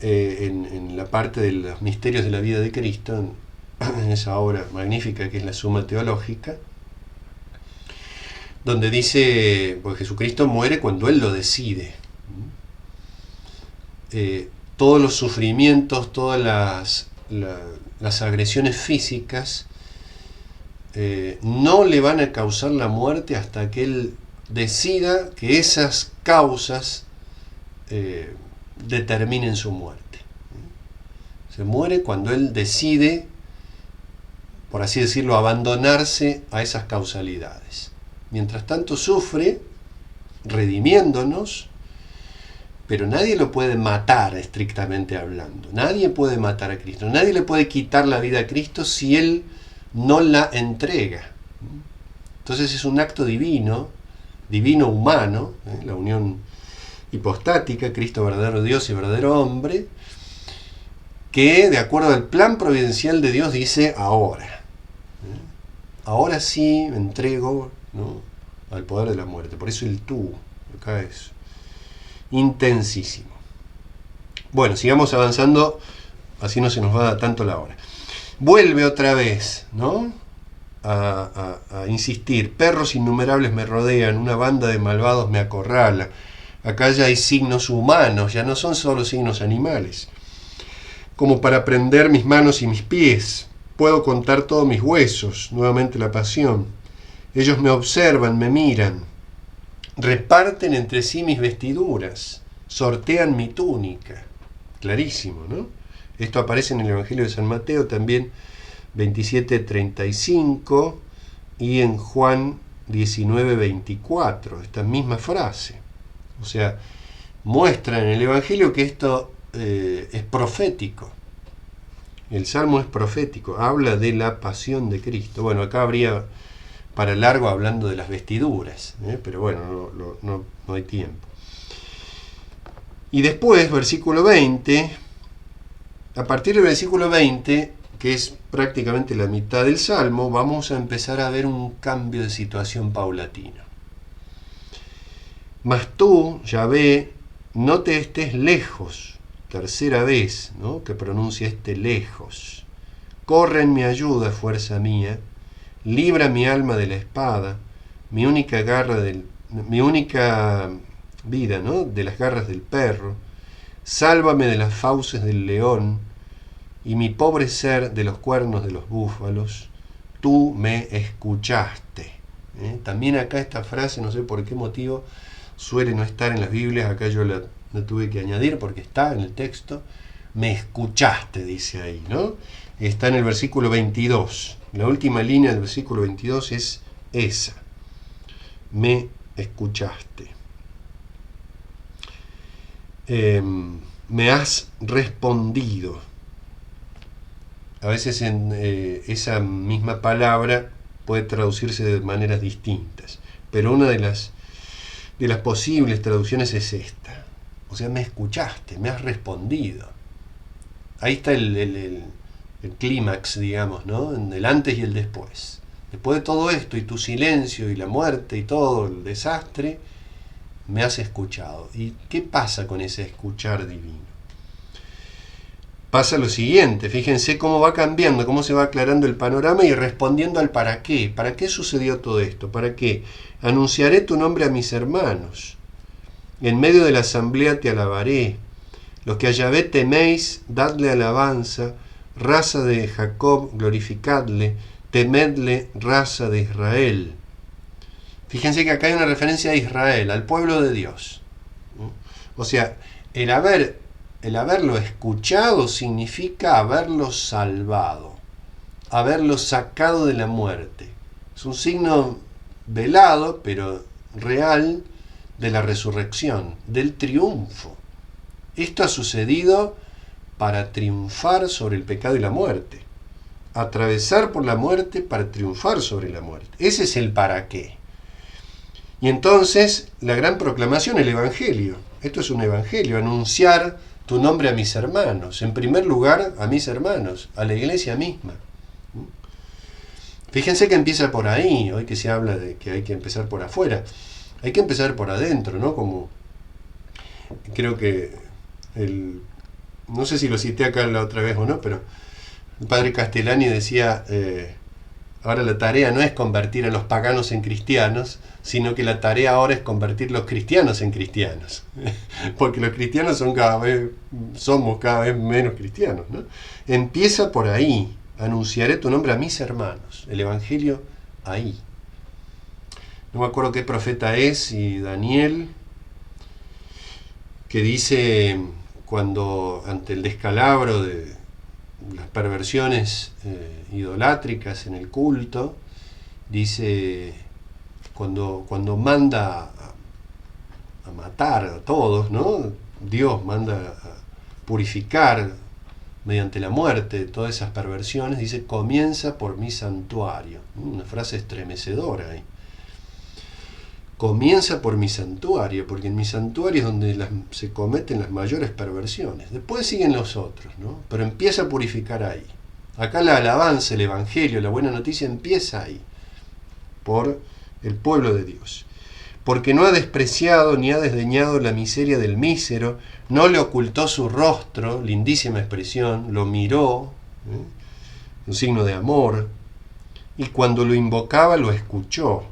en la parte de los misterios de la vida de Cristo, en esa obra magnífica que es la Suma Teológica, donde dice, pues Jesucristo muere cuando Él lo decide. Todos los sufrimientos, todas las agresiones físicas no le van a causar la muerte hasta que Él decida que esas causas determinen su muerte. Se muere cuando Él decide, por así decirlo, abandonarse a esas causalidades. Mientras tanto sufre, redimiéndonos, pero nadie lo puede matar estrictamente hablando. Nadie puede matar a Cristo. Nadie le puede quitar la vida a Cristo si Él no la entrega. Entonces es un acto divino humano, la unión hipostática, Cristo verdadero Dios y verdadero hombre, que de acuerdo al plan providencial de Dios dice ahora. Ahora sí me entrego, ¿no?, al poder de la muerte. Por eso el tú, acá es intensísimo. Bueno, sigamos avanzando, así no se nos va tanto la hora. Vuelve otra vez, ¿no?, a insistir. Perros innumerables me rodean, una banda de malvados me acorrala. Acá ya hay signos humanos, ya no son solo signos animales. Como para prender mis manos y mis pies, puedo contar todos mis huesos, nuevamente la pasión. Ellos me observan, me miran, reparten entre sí mis vestiduras, sortean mi túnica. clarísimo, ¿no? Esto aparece en el Evangelio de San Mateo también 27:35 y en Juan 19:24, esta misma frase. O sea, muestra en el Evangelio que esto es profético. El Salmo es profético, habla de la pasión de Cristo. Bueno, acá habría para largo hablando de las vestiduras, pero bueno, no hay tiempo. Y después, versículo 20, a partir del versículo 20, que es prácticamente la mitad del Salmo, vamos a empezar a ver un cambio de situación paulatino. Mas tú, Yahvé, no te estés lejos, tercera vez, ¿no?, que pronuncia este lejos. Corre en mi ayuda, fuerza mía, libra mi alma de la espada, mi única vida, ¿no?, de las garras del perro, sálvame de las fauces del león, y mi pobre ser de los cuernos de los búfalos, tú me escuchaste. También acá esta frase, no sé por qué motivo, suele no estar en las Biblias, acá yo la tuve que añadir porque está en el texto. Me escuchaste, dice ahí, ¿no? Está en el versículo 22. La última línea del versículo 22 es esa. Me escuchaste. Me has respondido. A veces en esa misma palabra puede traducirse de maneras distintas, pero una de las posibles traducciones es esta. O sea, me escuchaste, me has respondido. Ahí está el clímax, digamos, ¿no? En el antes y el después. Después de todo esto, y tu silencio, y la muerte, y todo el desastre, me has escuchado. ¿Y qué pasa con ese escuchar divino? Pasa lo siguiente, fíjense cómo va cambiando, cómo se va aclarando el panorama y respondiendo al para qué. ¿Para qué sucedió todo esto? ¿Para qué? Anunciaré tu nombre a mis hermanos. En medio de la asamblea te alabaré. Los que a Yahvé teméis, dadle alabanza. Raza de Jacob, glorificadle. Temedle, raza de Israel. Fíjense que acá hay una referencia a Israel, al pueblo de Dios. O sea, el haberlo escuchado significa haberlo salvado, haberlo sacado de la muerte. Es un signo velado, pero real, de la resurrección, del triunfo. Esto ha sucedido para triunfar sobre el pecado y la muerte. Atravesar por la muerte para triunfar sobre la muerte. Ese es el para qué. Y entonces, la gran proclamación, el Evangelio. Esto es un Evangelio, anunciar tu nombre a mis hermanos. En primer lugar, a mis hermanos, a la iglesia misma. Fíjense que empieza por ahí, hoy que se habla de que hay que empezar por afuera. Hay que empezar por adentro, ¿no? Como creo que no sé si lo cité acá la otra vez o no, pero el padre Castellani decía, ahora la tarea no es convertir a los paganos en cristianos, sino que la tarea ahora es convertir los cristianos en cristianos. Porque los cristianos somos cada vez menos cristianos, ¿no? Empieza por ahí. Anunciaré tu nombre a mis hermanos. El Evangelio ahí. No me acuerdo qué profeta es, y Daniel, que dice, cuando ante el descalabro de las perversiones idolátricas en el culto, dice, cuando manda a matar a todos, ¿no? Dios manda a purificar mediante la muerte todas esas perversiones, dice, comienza por mi santuario. Una frase estremecedora ahí. Comienza por mi santuario, porque en mi santuario es donde se cometen las mayores perversiones. Después siguen los otros, ¿no? Pero empieza a purificar ahí. Acá la alabanza, el Evangelio, la buena noticia empieza ahí, por el pueblo de Dios. Porque no ha despreciado ni ha desdeñado la miseria del mísero, no le ocultó su rostro, lindísima expresión, lo miró, un signo de amor, y cuando lo invocaba lo escuchó.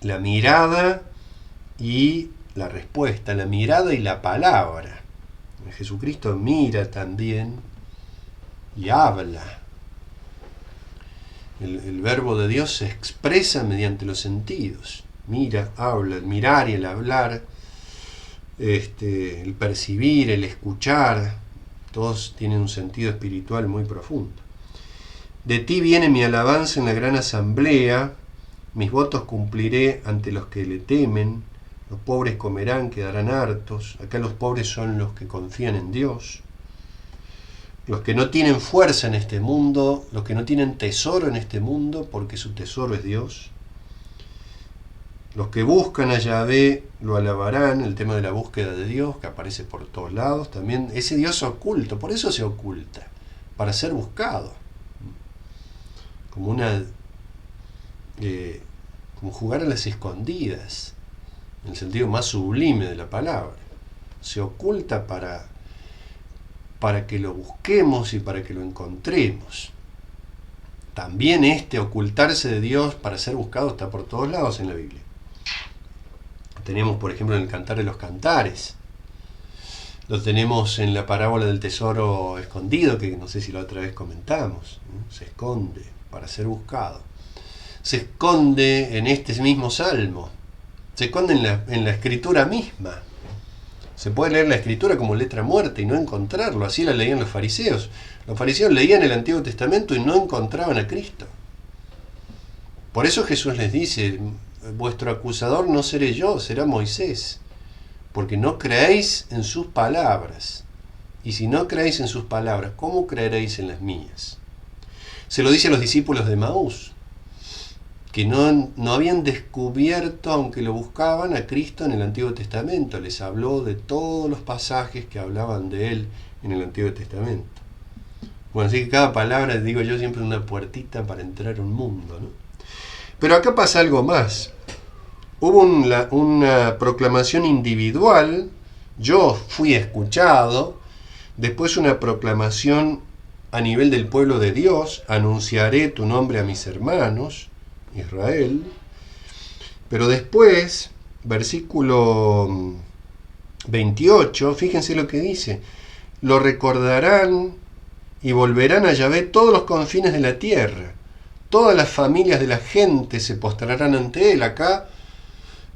La mirada y la respuesta, la mirada y la palabra. Jesucristo mira también y habla. El verbo de Dios se expresa mediante los sentidos. Mira, habla, el mirar y el hablar el percibir, el escuchar, todos tienen un sentido espiritual muy profundo. De ti viene mi alabanza en la gran asamblea, mis votos cumpliré ante los que le temen, los pobres comerán, quedarán hartos. Acá los pobres son los que confían en Dios, los que no tienen fuerza en este mundo, los que no tienen tesoro en este mundo, porque su tesoro es Dios. Los que buscan a Yahvé lo alabarán, el tema de la búsqueda de Dios, que aparece por todos lados, también ese Dios oculto, por eso se oculta, para ser buscado. Como como jugar a las escondidas, en el sentido más sublime de la palabra. Se oculta para que lo busquemos y para que lo encontremos. También ocultarse de Dios para ser buscado está por todos lados en la Biblia. Tenemos, por ejemplo, en el Cantar de los Cantares. Lo tenemos en la parábola del tesoro escondido, que no sé si la otra vez comentamos, ¿no? Se esconde para ser buscado. Se esconde en este mismo salmo. Se esconde en la escritura misma. Se puede leer la escritura como letra muerta y no encontrarlo. Así la leían los fariseos. Los fariseos leían el Antiguo Testamento y no encontraban a Cristo. Por eso Jesús les dice: vuestro acusador no seré yo, será Moisés, porque no creéis en sus palabras. Y si no creéis en sus palabras, ¿cómo creeréis en las mías? Se lo dice a los discípulos de Maús, que no habían descubierto, aunque lo buscaban, a Cristo en el Antiguo Testamento. Les habló de todos los pasajes que hablaban de Él en el Antiguo Testamento. Bueno, así que cada palabra, digo yo, siempre es una puertita para entrar a un mundo, ¿no? Pero acá pasa algo más. Hubo una proclamación individual, yo fui escuchado, después una proclamación a nivel del pueblo de Dios: anunciaré tu nombre a mis hermanos, Israel. Pero después, versículo 28, fíjense lo que dice: lo recordarán y volverán a Yahvé todos los confines de la tierra, todas las familias de la gente se postrarán ante él. Acá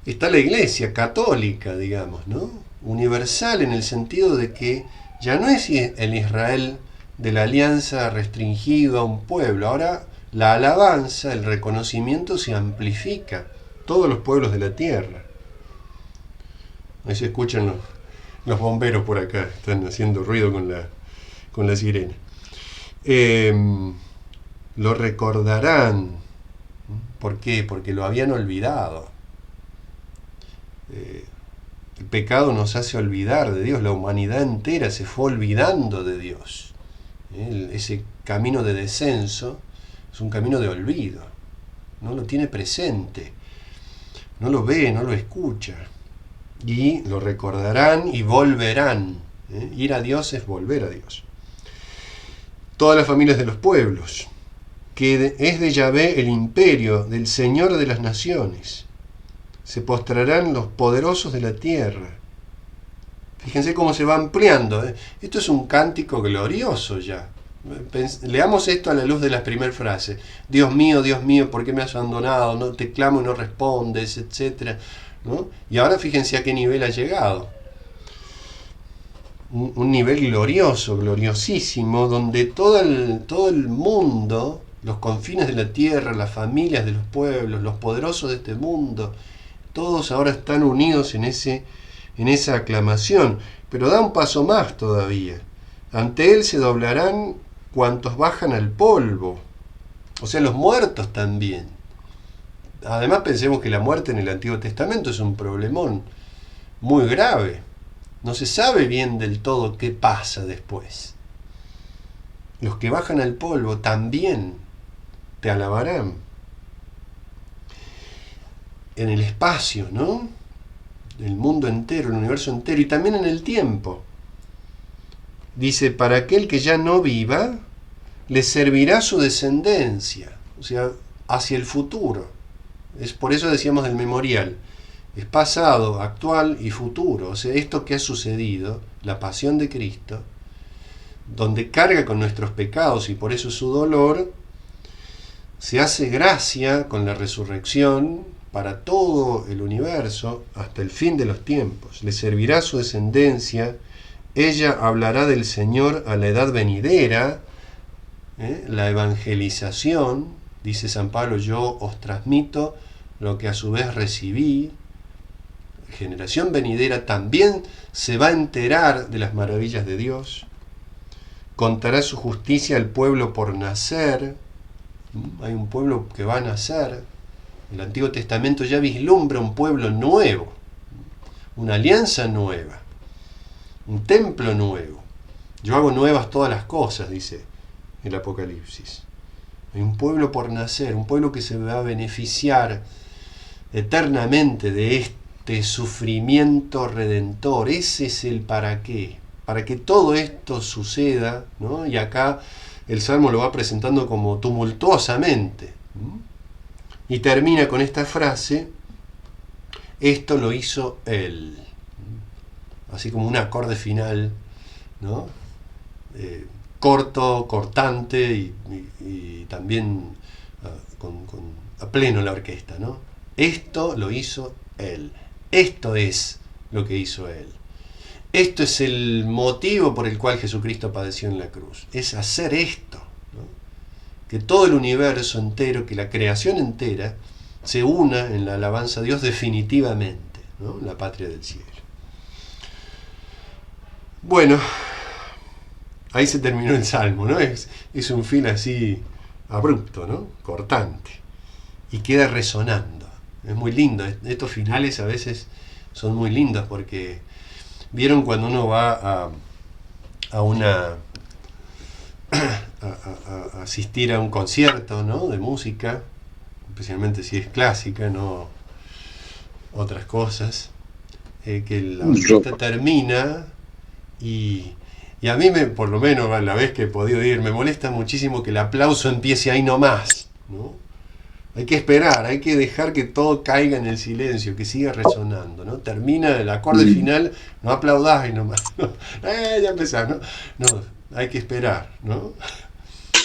está la iglesia católica, digamos, ¿no? Universal, en el sentido de que ya no es el Israel de la alianza restringido a un pueblo. Ahora la alabanza, el reconocimiento se amplifica, todos los pueblos de la tierra. Ahí se escuchan los bomberos por acá, están haciendo ruido con la sirena. Lo recordarán. ¿Por qué? Porque lo habían olvidado. El pecado nos hace olvidar de Dios, la humanidad entera se fue olvidando de Dios. Ese camino de descenso es un camino de olvido, no lo tiene presente, no lo ve, no lo escucha. Y lo recordarán y volverán. Ir a Dios es volver a Dios. Todas las familias de los pueblos, que es de Yahvé el imperio, del Señor de las naciones. Se postrarán los poderosos de la tierra. Fíjense cómo se va ampliando. Esto es un cántico glorioso ya. Leamos esto a la luz de la primera frase. Dios mío, ¿por qué me has abandonado? No te clamo y no respondes, etcétera, ¿no? Y ahora fíjense a qué nivel ha llegado. Un nivel glorioso, gloriosísimo, donde todo el mundo, los confines de la tierra, las familias de los pueblos, los poderosos de este mundo, todos ahora están unidos en esa aclamación. Pero da un paso más todavía. Ante él se doblarán cuantos bajan al polvo, o sea, los muertos también. Además, pensemos que la muerte en el Antiguo Testamento es un problemón muy grave. No se sabe bien del todo qué pasa después. Los que bajan al polvo también te alabarán. En el espacio, ¿no? El mundo entero, el universo entero, y también en el tiempo. Dice: para aquel que ya no viva, le servirá su descendencia, o sea, hacia el futuro. Es por eso decíamos del memorial. Es pasado, actual y futuro. O sea, esto que ha sucedido, la pasión de Cristo, donde carga con nuestros pecados y por eso su dolor, se hace gracia con la resurrección para todo el universo hasta el fin de los tiempos. Le servirá a su descendencia, ella hablará del Señor a la edad venidera, la evangelización, dice San Pablo, yo os transmito lo que a su vez recibí. Generación venidera también se va a enterar de las maravillas de Dios, contará su justicia al pueblo por nacer. Hay un pueblo que va a nacer. El Antiguo Testamento ya vislumbra un pueblo nuevo, una alianza nueva, un templo nuevo. Yo hago nuevas todas las cosas, dice el Apocalipsis. Hay un pueblo por nacer, un pueblo que se va a beneficiar eternamente de este sufrimiento redentor. Ese es el para qué. Para que todo esto suceda, ¿no? Y acá el Salmo lo va presentando como tumultuosamente. Y termina con esta frase, esto lo hizo Él. Así como un acorde final, ¿no? Corto, cortante y también a pleno la orquesta, ¿no? Esto lo hizo Él. Esto es lo que hizo Él. Esto es el motivo por el cual Jesucristo padeció en la cruz. Es hacer esto, ¿no? Que todo el universo entero, que la creación entera, se una en la alabanza a Dios definitivamente, ¿no? La patria del cielo. Bueno, ahí se terminó el Salmo, ¿no? Es un fin así abrupto, ¿no? Cortante. Y queda resonando. Es muy lindo. Estos finales a veces son muy lindos porque vieron cuando uno va a una a asistir a un concierto, ¿no? De música, especialmente si es clásica, no otras cosas, que la orquesta termina y a mí, por lo menos a la vez que he podido ir, me molesta muchísimo que el aplauso empiece ahí nomás, ¿no? Hay que esperar, hay que dejar que todo caiga en el silencio, que siga resonando, ¿no? Termina el acorde final, no aplaudás y nomás, ¿no? Ya empezás, ¿no? No, hay que esperar, ¿no?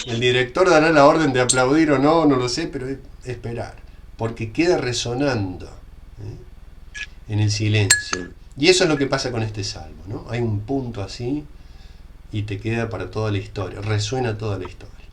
El director dará la orden de aplaudir o no, no lo sé, pero esperar, porque queda resonando, en el silencio. Y eso es lo que pasa con este salmo, ¿no? Hay un punto así y te queda para toda la historia, resuena toda la historia.